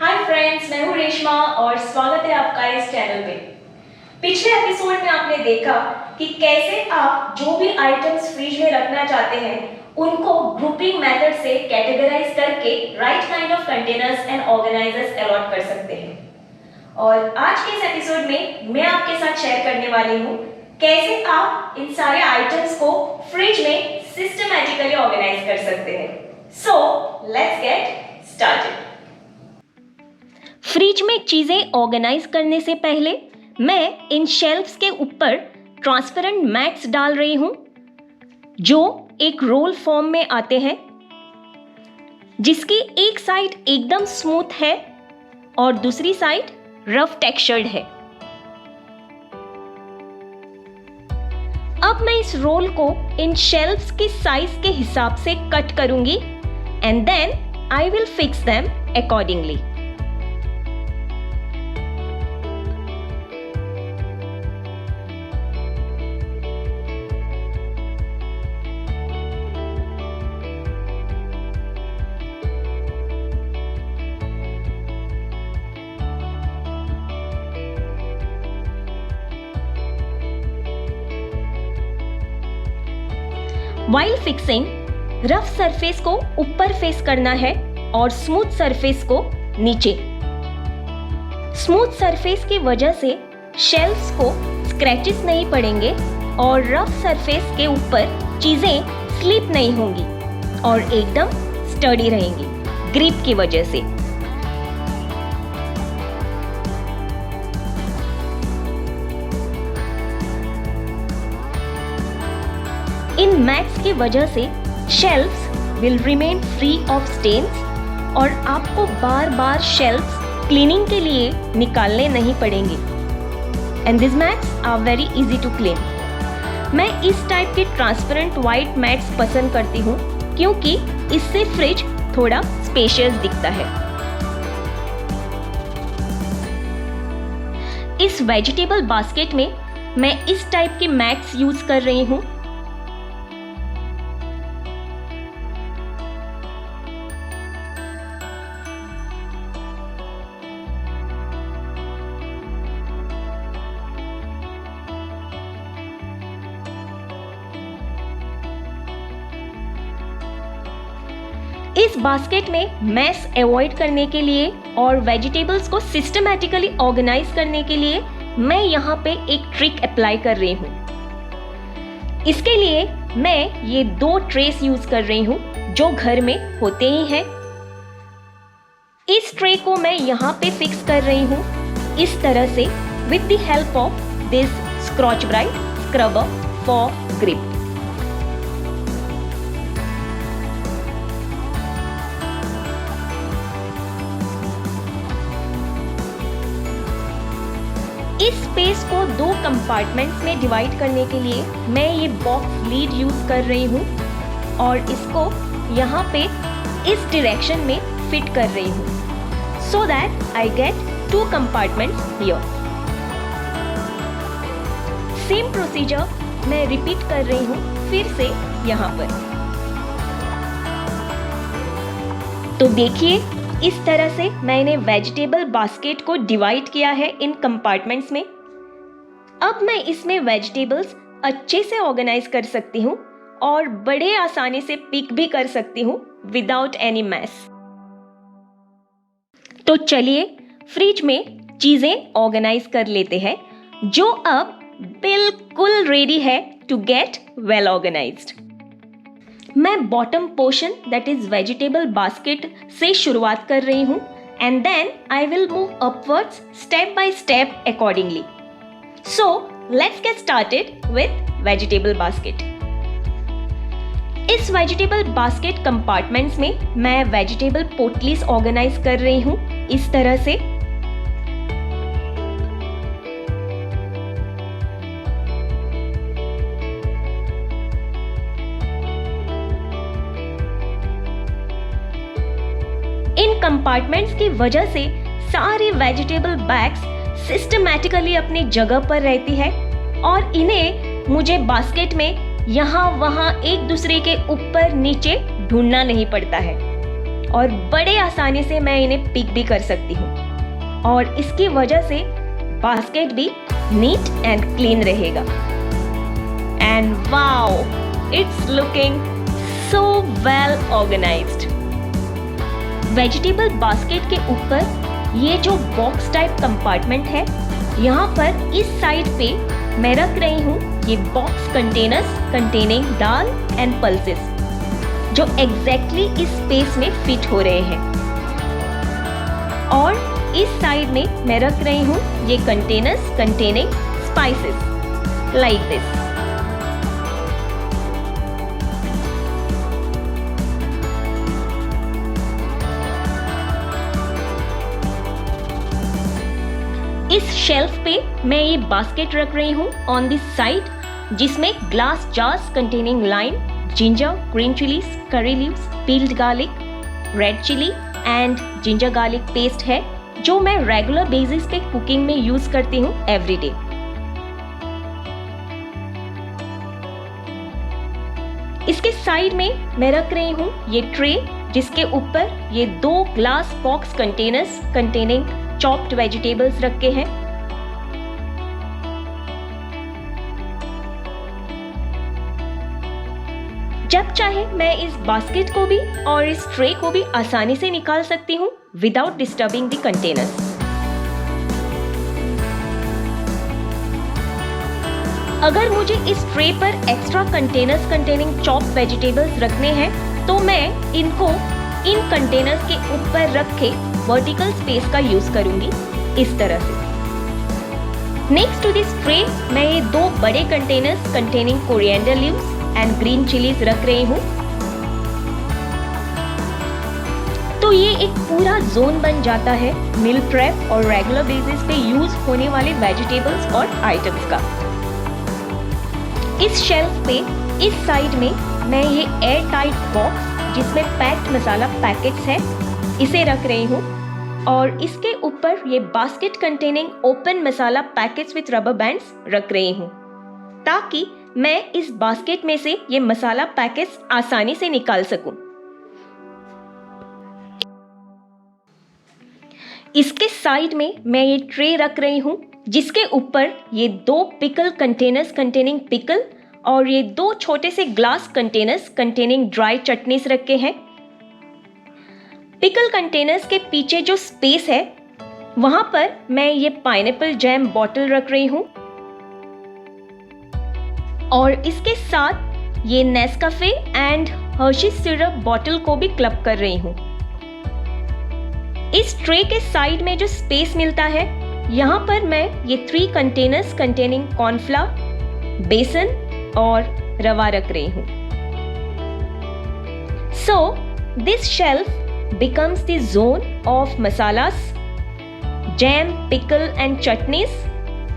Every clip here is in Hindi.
हाय फ्रेंड्स, मैं हूँ रेशमा और स्वागत है आपका इस चैनल पे। पिछले एपिसोड में आपने देखा कि कैसे आप जो भी आइटम्स फ्रिज में रखना चाहते हैं उनको ग्रुपिंग मेथड से कैटेगराइज करके right kind of containers and organisers allot कर सकते हैं। और आज के इस एपिसोड में मैं आपके साथ शेयर करने वाली हूँ कैसे आप इन सारे आइटम्स को फ्रिज में सिस्टमैटिकली ऑर्गेनाइज कर सकते हैं। सो लेट्स गेट स्टार्टेड। फ्रिज में चीजें ऑर्गेनाइज करने से पहले मैं इन शेल्फ्स के ऊपर ट्रांसपेरेंट मैट्स डाल रही हूं जो एक रोल फॉर्म में आते हैं, जिसकी एक साइड एकदम स्मूथ है और दूसरी साइड रफ टेक्सचर्ड है। अब मैं इस रोल को इन शेल्फ्स के साइज के हिसाब से कट करूंगी and then I will fix them accordingly. While fixing, rough surface को ऊपर फेस करना है और स्मूथ सरफेस को नीचे। स्मूथ सरफेस की वजह से शेल्फ्स को स्क्रैचेस नहीं पड़ेंगे और रफ सरफेस के ऊपर चीजें स्लिप नहीं होंगी और एकदम स्टडी रहेंगी ग्रिप की वजह से। इन मैट्स की वजह से shelves will remain free of stains और आपको बार बार शेल्फ्स क्लीनिंग के लिए निकालने नहीं पड़ेंगे। And this mats are very easy to clean. मैं इस टाइप के ट्रांसपेरेंट वाइट मैट्स पसंद करती हूँ क्योंकि इससे फ्रिज थोड़ा स्पेशियस दिखता है। इस वेजिटेबल बास्केट में मैं इस टाइप के मैट्स यूज कर रही हूँ। इस बास्केट में मैस अवॉइड करने के लिए और वेजिटेबल्स को सिस्टमैटिकली ऑर्गेनाइज करने के लिए मैं यहाँ पे एक ट्रिक अप्लाई कर रही हूँ। इसके लिए मैं ये 2 ट्रेस यूज कर रही हूँ जो घर में होते ही हैं। इस ट्रे को मैं यहाँ पे फिक्स कर रही हूँ इस तरह से with the help of this Scotch Brite scrubber for grip. इस स्पेस को 2 कंपार्टमेंट्स में डिवाइड करने के लिए मैं ये बॉक्स लीड यूज कर रही हूँ और इसको यहाँ पे इस डायरेक्शन में फिट कर रही हूँ so that I get 2 compartments here. Same procedure मैं रिपीट कर रही हूँ फिर से यहाँ पर। तो देखिए, इस तरह से मैंने वेजिटेबल बास्केट को डिवाइड किया है इन कंपार्टमेंट्स में। अब मैं इसमें वेजिटेबल्स अच्छे से ऑर्गेनाइज कर सकती हूँ और बड़े आसानी से पिक भी कर सकती हूँ विदाउट एनी मैस। तो चलिए फ्रिज में चीजें ऑर्गेनाइज कर लेते हैं जो अब बिल्कुल रेडी है टू गेट वेल ऑर्गेनाइज्ड। मैं bottom portion that is vegetable basket से शुरुआत कर रही हूँ and then I will move upwards step by step accordingly. So let's get started with vegetable basket. इस वेजिटेबल बास्केट कंपार्टमेंट्स में मैं वेजिटेबल पोटलीज ऑर्गेनाइज कर रही हूँ इस तरह से। इन कंपार्टमेंट्स की वजह से सारे वेजिटेबल बैग्स सिस्टमैटिकली अपनी जगह पर रहती है और इन्हें मुझे बास्केट में यहाँ वहाँ एक दूसरे के ऊपर नीचे ढूंढना नहीं पड़ता है। और बड़े आसानी से मैं इन्हें पिक भी कर सकती हूँ और इसकी वजह से बास्केट भी नीट एंड क्लीन रहेगा। And wow, it's looking so well organised. Vegetable basket के ऊपर ये जो बॉक्स टाइप कंपार्टमेंट है, यहाँ पर इस साइड पे मैं रख रही हूँ ये box containers containing dal and pulses, जो एग्जैक्टली इस स्पेस में फिट हो रहे हैं। और इस साइड में मैं रख रही हूँ ये containers containing spices like this. इस शेल्फ पे मैं ये बास्केट रख रही हूँ ऑन दिस साइड, जिसमें glass jars containing lime, ginger, green chillies, curry leaves, peeled garlic, red chilli and ginger garlic paste है, जो मैं रेगुलर बेसिस पे कुकिंग में यूज करती हूँ एवरीडे। इसके साइड में मैं रख रही हूँ ये ट्रे, जिसके ऊपर ये 2 glass box containers containing chopped vegetables रखे हैं। जब चाहे मैं इस बास्केट को भी और इस ट्रे को भी आसानी से निकाल सकती हूँ विदाउट डिस्टर्बिंग द कंटेनर्स। अगर मुझे इस ट्रे पर extra containers containing chopped vegetables रखने हैं तो मैं इनको इन कंटेनर्स के ऊपर रख के वर्टिकल स्पेस का यूज करूंगी इस तरह से। नेक्स्ट टू दिस ट्रे मैं ये 2 बड़े containers containing coriander leaves and green chillies रख रही हूँ। तो ये एक पूरा जोन बन जाता है मील प्रेप और रेगुलर बेसिस पे यूज होने वाले वेजिटेबल्स और आइटम्स का। इस शेल्फ पे इस साइड में मैं ये एयर टाइट बॉक्स जिसमें पैक्ड मसाला पैकेट्स हैं, इसे रख रही हूँ और इसके ऊपर ये basket containing open masala packets with rubber bands रख रही हूँ, ताकि मैं इस बास्केट में से ये मसाला पैकेट्स आसानी से निकाल सकूं। इसके साइड में मैं ये ट्रे रख रही हूँ, जिसके ऊपर ये 2 पिकल कंटेनर्स कंटेनिंग पिकल और ये 2 छोटे से glass containers containing dry chutneys रखे हैं। पिकल कंटेनर्स के पीछे जो स्पेस है, वहां पर मैं ये पाइनएप्पल जैम बॉटल रख रही हूं और इसके साथ ये Nescafe and Hershey's syrup bottle को भी क्लब कर रही हूं। इस ट्रे के साइड में जो स्पेस मिलता है, यहाँ पर मैं ये 3 कंटेनर्स कंटेनिंग कॉर्नफ्लावर, बेसन और रवा रख रही हूँ। So this shelf becomes the zone of masalas, jam, pickle and chutneys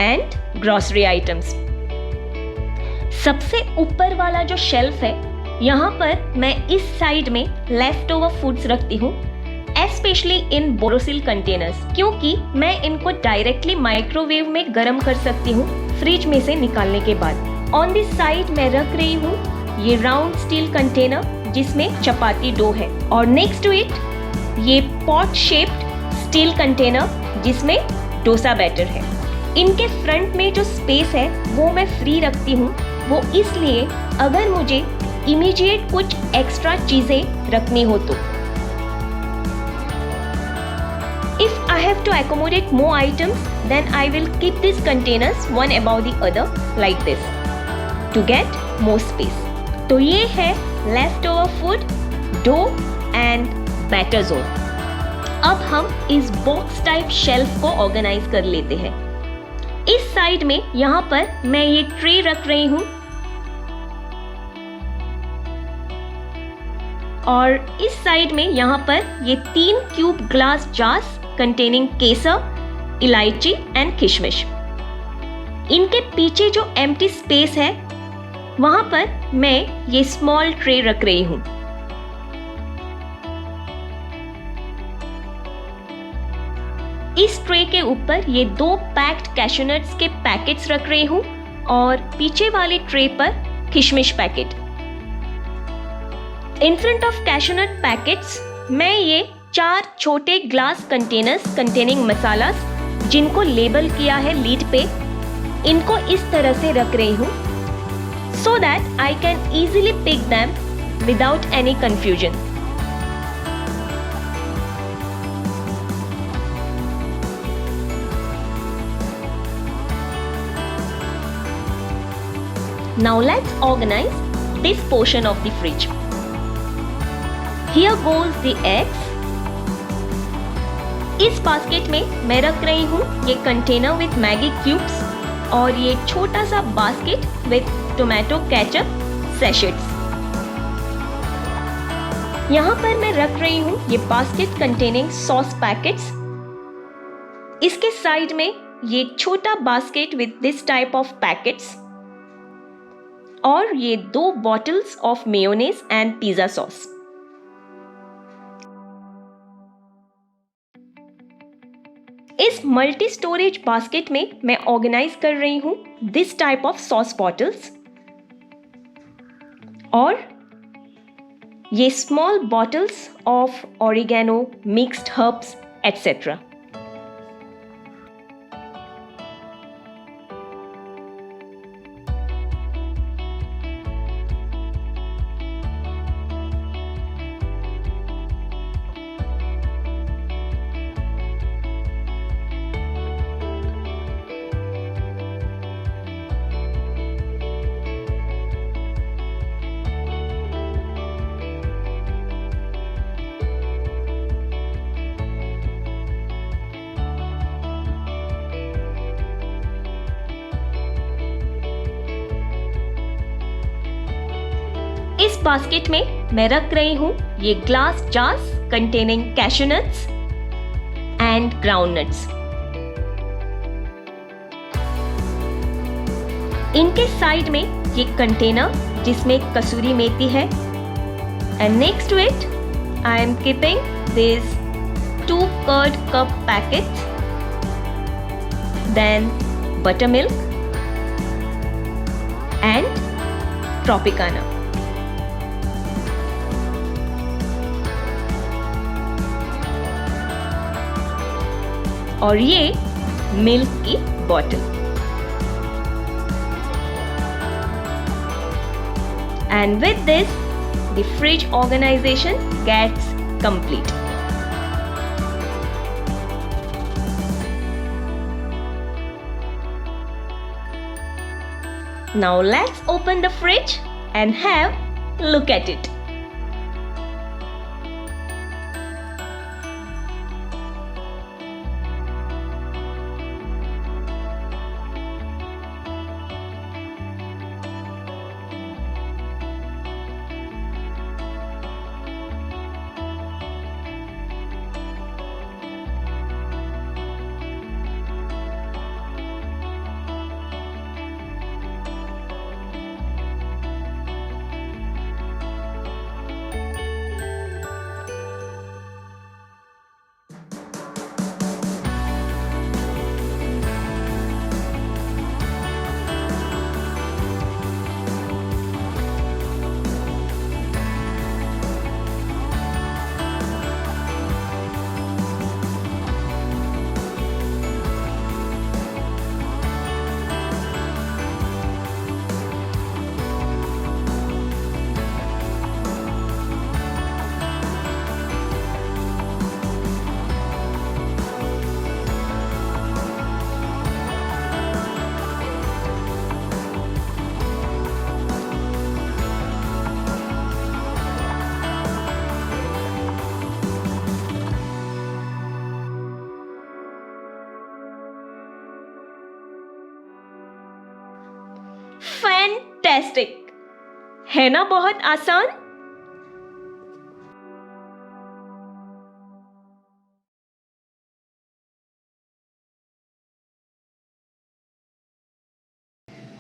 and grocery items. सबसे ऊपर वाला जो शेल्फ है, यहाँ पर मैं इस साइड में लेफ्ट ओवर फूड्स रखती हूँ, एस्पेशली इन बोरोसिल कंटेनर्स, क्योंकि मैं इनको डायरेक्टली माइक्रोवेव में गर्म कर सकती हूँ फ्रिज में से निकालने के बाद। ऑन दिस साइड मैं रख रही हूँ ये राउंड स्टील कंटेनर जिसमें चपाती डो है और नेक्स्ट टू इट ये पॉट शेप्ड स्टील कंटेनर जिसमें डोसा बैटर है। इनके फ्रंट में जो स्पेस है वो मैं फ्री रखती हूँ, वो इसलिए अगर मुझे इमीडिएट कुछ एक्स्ट्रा चीजें रखनी हो तो। If I have to accommodate more items, then I will keep these containers one above the other like this to get more space. तो ये है leftover food, dough and batter zone. अब हम इस बॉक्स टाइप शेल्फ को ऑर्गेनाइज कर लेते हैं। इस साइड में यहाँ पर मैं ये ट्रे रख रही हूँ और इस साइड में यहाँ पर ये 3 क्यूब ग्लास जार्स कंटेनिंग केसर, इलायची एंड किशमिश। इनके पीछे जो एम्प्टी स्पेस है वहां पर मैं ये स्मॉल ट्रे रख रही हूं। इस ट्रे के ऊपर ये 2 पैक्ड कैश्यू नट्स के पैकेट्स रख रही हूं और पीछे वाली ट्रे पर किशमिश packet. In front of cashew nut packets मैं ये 4 छोटे ग्लास कंटेनर्स कंटेनिंग मसाला जिनको लेबल किया है लीड पे, इनको इस तरह से रख रही हूँ so that I can easily pick them without any confusion. Now let's organize this portion of the fridge. Here goes the eggs. इस बास्केट में मैं रख रही हूँ ये कंटेनर विथ मैगी क्यूब्स और ये छोटा सा बास्केट विथ टोमेटो केचप सैशेट्स। यहाँ पर मैं रख रही हूँ ये बास्केट कंटेनिंग सॉस पैकेट्स। इसके साइड में ये छोटा basket with this type of packets और ये 2 bottles of mayonnaise and pizza sauce. इस मल्टी स्टोरेज बास्केट में मैं ऑर्गेनाइज कर रही हूं this type of sauce bottles और ये small bottles of oregano, mixed herbs etcetera. इस बास्केट में मैं रख रही हूं ये glass jars containing cashew nuts and ground nuts. इनके साइड में ये कंटेनर जिसमें कसूरी मेथी है and next to it I am keeping this 2 curd cup packets, then buttermilk and Tropicana. और ये मिल्क की bottle and with this the fridge organization gets complete. Now let's open the fridge and have a look at it. Fantastic है ना, बहुत आसान।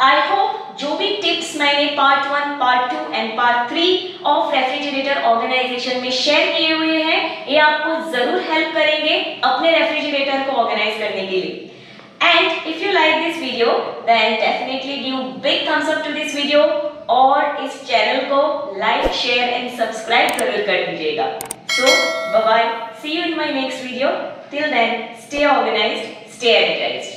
आई होप जो भी टिप्स मैंने part 1, part 2 and part 3 of refrigerator organisation में शेयर किए हुए हैं, ये आपको जरूर हेल्प करेंगे अपने रेफ्रिजरेटर को ऑर्गेनाइज करने के लिए। And if you like this video, then definitely give big thumbs up to this video और इस चैनल को लाइक, शेयर एंड सब्सक्राइब जरूर कर दीजिएगा। So, bye bye. See you in my next video. Till then, stay organized, stay energized.